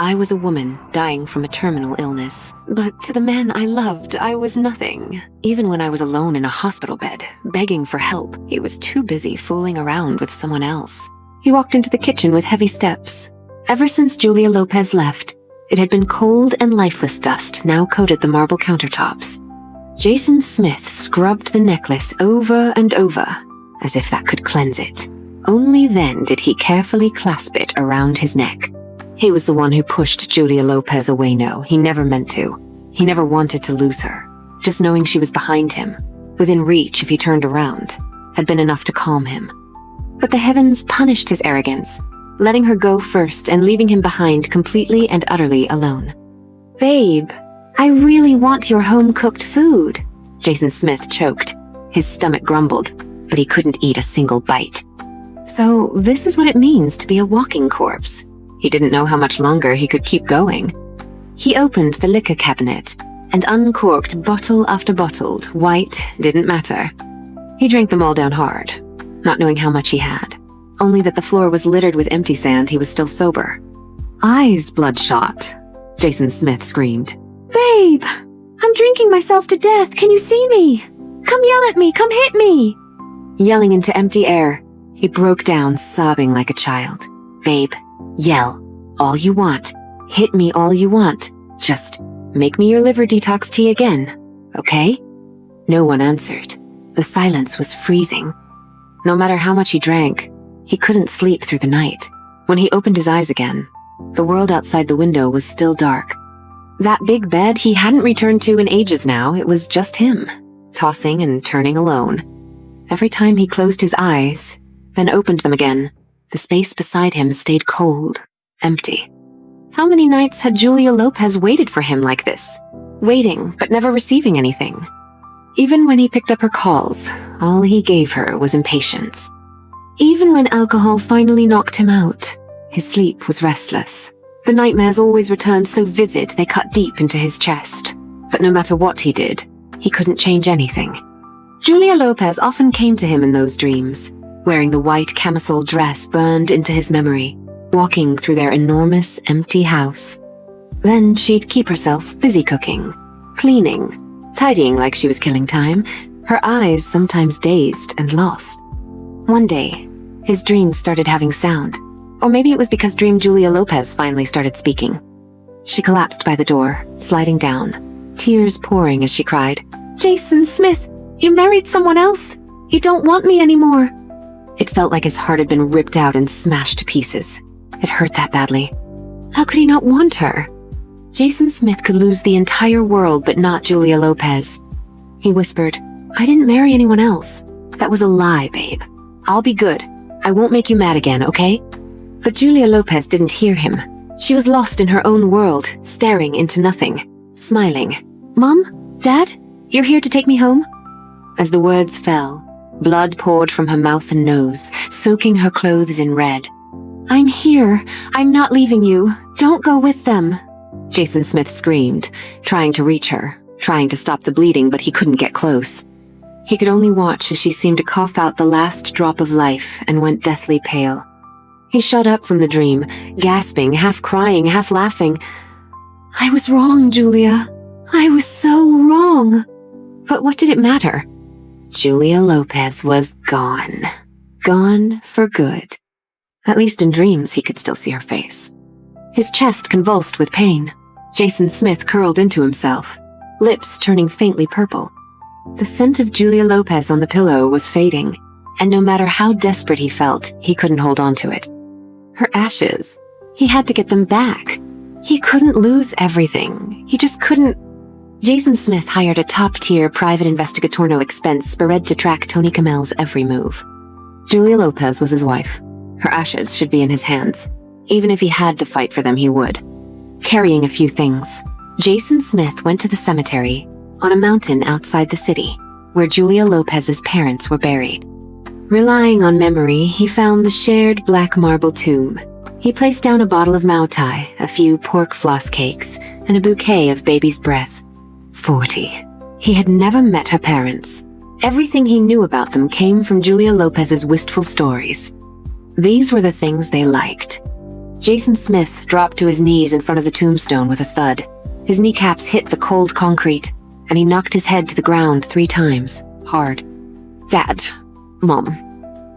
I was a woman dying from a terminal illness. But to the man I loved, I was nothing. Even when I was alone in a hospital bed, begging for help, he was too busy fooling around with someone else. He walked into the kitchen with heavy steps. Ever since Julia Lopez left, it had been cold and lifeless dust now coated the marble countertops. Jason Smith scrubbed the necklace over and over, as if that could cleanse it. Only then did he carefully clasp it around his neck. He was the one who pushed Julia Lopez away. No, he never meant to. He never wanted to lose her. Just knowing she was behind him, within reach if he turned around, had been enough to calm him. But the heavens punished his arrogance, letting her go first and leaving him behind completely and utterly alone. "Babe, I really want your home-cooked food," Jason Smith choked. His stomach grumbled, but he couldn't eat a single bite. So this is what it means to be a walking corpse. He didn't know how much longer he could keep going. He opened the liquor cabinet and uncorked bottle after bottle. White didn't matter. He drank them all down hard, not knowing how much he had. Only that the floor was littered with empty sand, he was still sober. "Eyes bloodshot," Jason Smith screamed. "Babe, I'm drinking myself to death. Can you see me? Come yell at me. Come hit me." Yelling into empty air, he broke down, sobbing like a child. "Babe, yell all you want. Hit me all you want. Just make me your liver detox tea again, okay?" No one answered. The silence was freezing. No matter how much he drank, he couldn't sleep through the night. When he opened his eyes again, the world outside the window was still dark. That big bed he hadn't returned to in ages now, it was just him, tossing and turning alone. Every time he closed his eyes, then opened them again, the space beside him stayed cold, empty. How many nights had Julia Lopez waited for him like this? Waiting, but never receiving anything. Even when he picked up her calls, all he gave her was impatience. Even when alcohol finally knocked him out, his sleep was restless. The nightmares always returned so vivid they cut deep into his chest. But no matter what he did, he couldn't change anything. Julia Lopez often came to him in those dreams, wearing the white camisole dress burned into his memory, walking through their enormous, empty house. Then she'd keep herself busy cooking, cleaning, tidying like she was killing time, her eyes sometimes dazed and lost. One day, his dreams started having sound. Or maybe it was because Dream Julia Lopez finally started speaking. She collapsed by the door, sliding down, tears pouring as she cried, "Jason Smith, you married someone else? You don't want me anymore." It felt like his heart had been ripped out and smashed to pieces. It hurt that badly. How could he not want her? Jason Smith could lose the entire world, but not Julia Lopez. He whispered, "I didn't marry anyone else. That was a lie, babe. I'll be good. I won't make you mad again, okay?" But Julia Lopez didn't hear him. She was lost in her own world, staring into nothing, smiling. "Mom? Dad? You're here to take me home?" As the words fell, blood poured from her mouth and nose, soaking her clothes in red. "I'm here. I'm not leaving you. Don't go with them," Jason Smith screamed, trying to reach her, trying to stop the bleeding, but he couldn't get close. He could only watch as she seemed to cough out the last drop of life and went deathly pale. He shot up from the dream, gasping, half crying, half laughing. "I was wrong, Julia. I was so wrong." But what did it matter? Julia Lopez was gone. Gone for good. At least in dreams he could still see her face. His chest convulsed with pain. Jason Smith curled into himself, lips turning faintly purple. The scent of Julia Lopez on the pillow was fading, and no matter how desperate he felt, he couldn't hold on to it. Her ashes. He had to get them back. He couldn't lose everything. He just couldn't. Jason Smith hired a top-tier private investigator no expense spread to track Tony Camel's every move. Julia Lopez was his wife. Her ashes should be in his hands. Even if he had to fight for them, he would. Carrying a few things, Jason Smith went to the cemetery on a mountain outside the city, where Julia Lopez's parents were buried. Relying on memory, he found the shared black marble tomb. He placed down a bottle of Mau Tai, a few pork floss cakes, and a bouquet of baby's breath. 40. He had never met her parents. Everything he knew about them came from Julia Lopez's wistful stories. These were the things they liked. Jason Smith dropped to his knees in front of the tombstone with a thud. His kneecaps hit the cold concrete, and he knocked his head to the ground 3 times, hard. "Dad, Mom."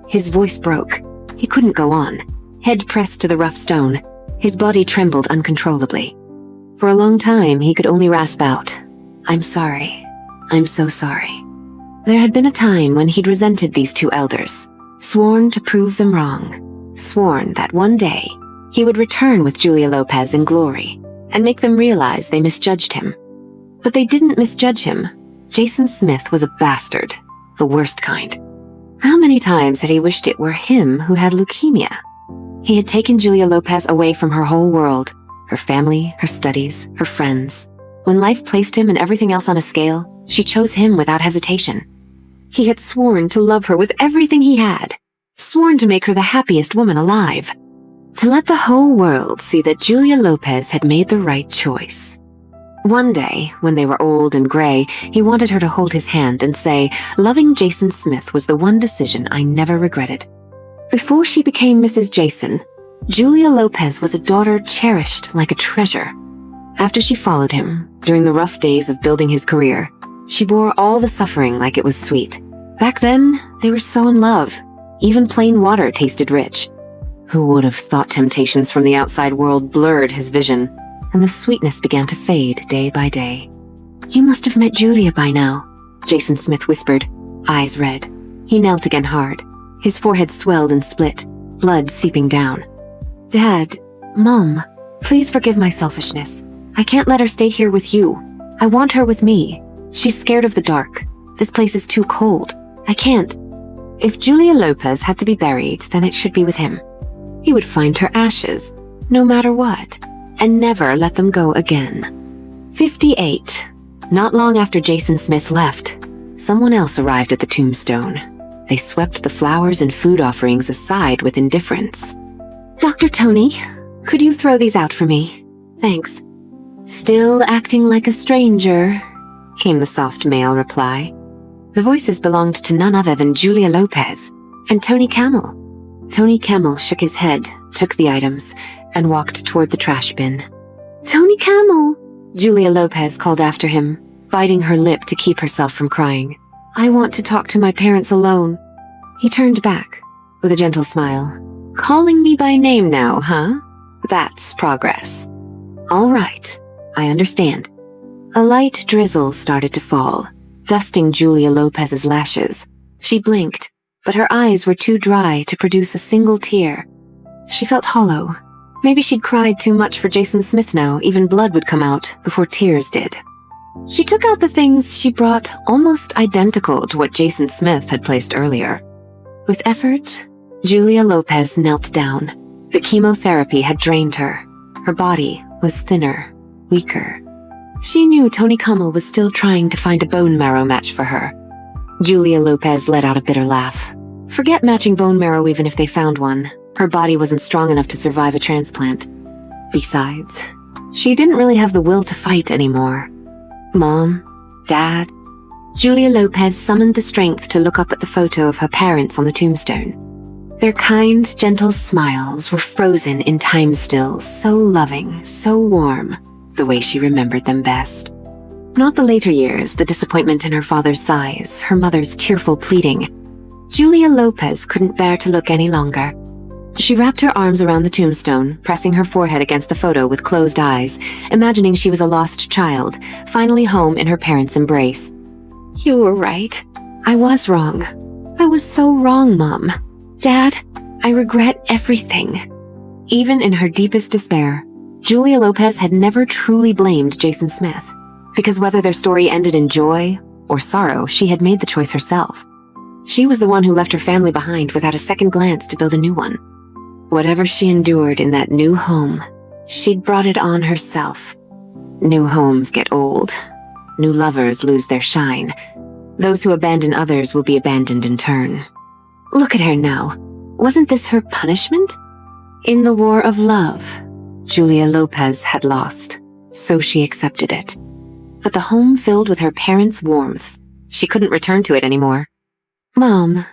His voice broke. He couldn't go on. Head pressed to the rough stone, his body trembled uncontrollably. For a long time, he could only rasp out, "I'm sorry. I'm so sorry." There had been a time when he'd resented these 2 elders, sworn to prove them wrong, sworn that one day he would return with Julia Lopez in glory and make them realize they misjudged him. But they didn't misjudge him. Jason Smith was a bastard, the worst kind. How many times had he wished it were him who had leukemia? He had taken Julia Lopez away from her whole world, her family, her studies, her friends. When life placed him and everything else on a scale, she chose him without hesitation. He had sworn to love her with everything he had, sworn to make her the happiest woman alive, to let the whole world see that Julia Lopez had made the right choice. One day, when they were old and gray, he wanted her to hold his hand and say, "Loving Jason Smith was the one decision I never regretted." Before she became Mrs. Jason, Julia Lopez was a daughter cherished like a treasure. After she followed him, during the rough days of building his career, she bore all the suffering like it was sweet. Back then, they were so in love. Even plain water tasted rich. Who would have thought temptations from the outside world blurred his vision, and the sweetness began to fade day by day. "You must have met Julia by now," Jason Smith whispered, eyes red. He knelt again hard. His forehead swelled and split, blood seeping down. "Dad, Mom, please forgive my selfishness. I can't let her stay here with you. I want her with me. She's scared of the dark. This place is too cold. I can't." If Julia Lopez had to be buried, then it should be with him. He would find her ashes, no matter what, and never let them go again. 58. Not long after Jason Smith left, someone else arrived at the tombstone. They swept the flowers and food offerings aside with indifference. "Dr. Tony, could you throw these out for me? Thanks." "Still acting like a stranger," came the soft male reply. The voices belonged to none other than Julia Lopez and Tony Camel. Tony Camel shook his head, took the items, and walked toward the trash bin. "Tony Camel!" Julia Lopez called after him, biting her lip to keep herself from crying. "I want to talk to my parents alone." He turned back, with a gentle smile. "Calling me by name now, huh? That's progress. All right, I understand." A light drizzle started to fall, dusting Julia Lopez's lashes. She blinked, but her eyes were too dry to produce a single tear. She felt hollow. Maybe she'd cried too much for Jason Smith now, even blood would come out before tears did. She took out the things she brought, almost identical to what Jason Smith had placed earlier. With effort, Julia Lopez knelt down. The chemotherapy had drained her. Her body was thinner, weaker. She knew Tony Camel was still trying to find a bone marrow match for her. Julia Lopez let out a bitter laugh. Forget matching bone marrow even if they found one. Her body wasn't strong enough to survive a transplant. Besides, she didn't really have the will to fight anymore. "Mom, Dad." Julia Lopez summoned the strength to look up at the photo of her parents on the tombstone. Their kind, gentle smiles were frozen in time still, so loving, so warm, the way she remembered them best. Not the later years, the disappointment in her father's sighs, her mother's tearful pleading. Julia Lopez couldn't bear to look any longer. She wrapped her arms around the tombstone, pressing her forehead against the photo with closed eyes, imagining she was a lost child, finally home in her parents' embrace. "You were right. I was wrong. I was so wrong, Mom. Dad, I regret everything." Even in her deepest despair, Julia Lopez had never truly blamed Jason Smith, because whether their story ended in joy or sorrow, she had made the choice herself. She was the one who left her family behind without a second glance to build a new one. Whatever she endured in that new home, she'd brought it on herself. New homes get old. New lovers lose their shine. Those who abandon others will be abandoned in turn. Look at her now. Wasn't this her punishment? In the war of love, Julia Lopez had lost, so she accepted it. But the home filled with her parents' warmth, she couldn't return to it anymore. "Mom,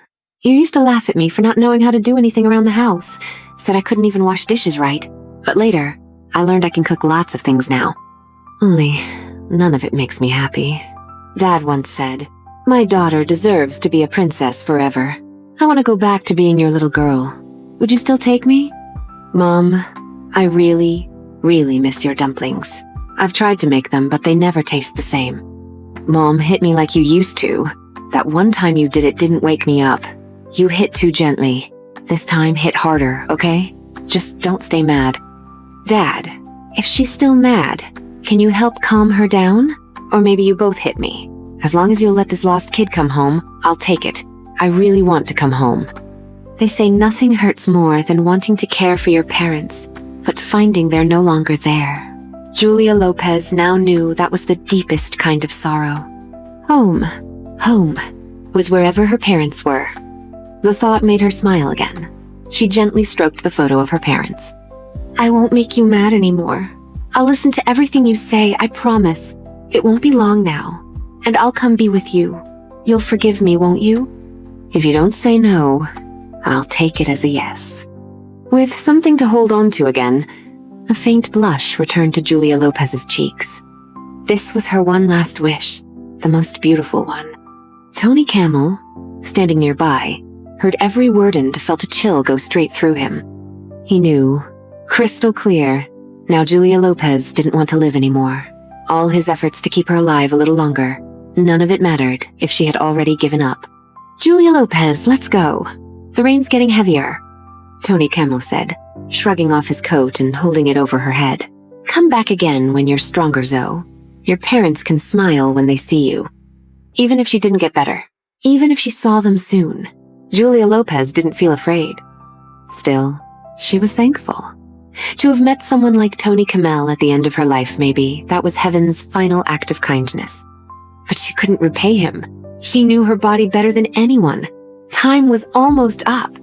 you used to laugh at me for not knowing how to do anything around the house, said I couldn't even wash dishes right. But later, I learned I can cook lots of things now. Only, none of it makes me happy. Dad once said, "My daughter deserves to be a princess forever. I want to go back to being your little girl. Would you still take me?" Mom, I really, really miss your dumplings. I've tried to make them, but they never taste the same. Mom, hit me like you used to. That one time you did it didn't wake me up. You hit too gently. This time, hit harder, okay? Just don't stay mad. Dad, if she's still mad, can you help calm her down? Or maybe you both hit me. As long as you'll let this lost kid come home, I'll take it. I really want to come home. They say nothing hurts more than wanting to care for your parents, but finding they're no longer there. Julia Lopez now knew that was the deepest kind of sorrow. Home was wherever her parents were. The thought made her smile again. She gently stroked the photo of her parents. I won't make you mad anymore. I'll listen to everything you say, I promise. It won't be long now, and I'll come be with you. You'll forgive me, won't you? If you don't say no, I'll take it as a yes. With something to hold on to again, a faint blush returned to Julia Lopez's cheeks. This was her one last wish, the most beautiful one. Tony Camel, standing nearby, heard every word and felt a chill go straight through him. He knew, crystal clear, now Julia Lopez didn't want to live anymore. All his efforts to keep her alive a little longer, none of it mattered if she had already given up. Julia Lopez, let's go. The rain's getting heavier, Tony Camel said, shrugging off his coat and holding it over her head. Come back again when you're stronger, Zoe. Your parents can smile when they see you. Even if she didn't get better, even if she saw them soon, Julia Lopez didn't feel afraid. Still, she was thankful. To have met someone like Tony Camel at the end of her life, maybe, that was heaven's final act of kindness. But she couldn't repay him. She knew her body better than anyone. Time was almost up.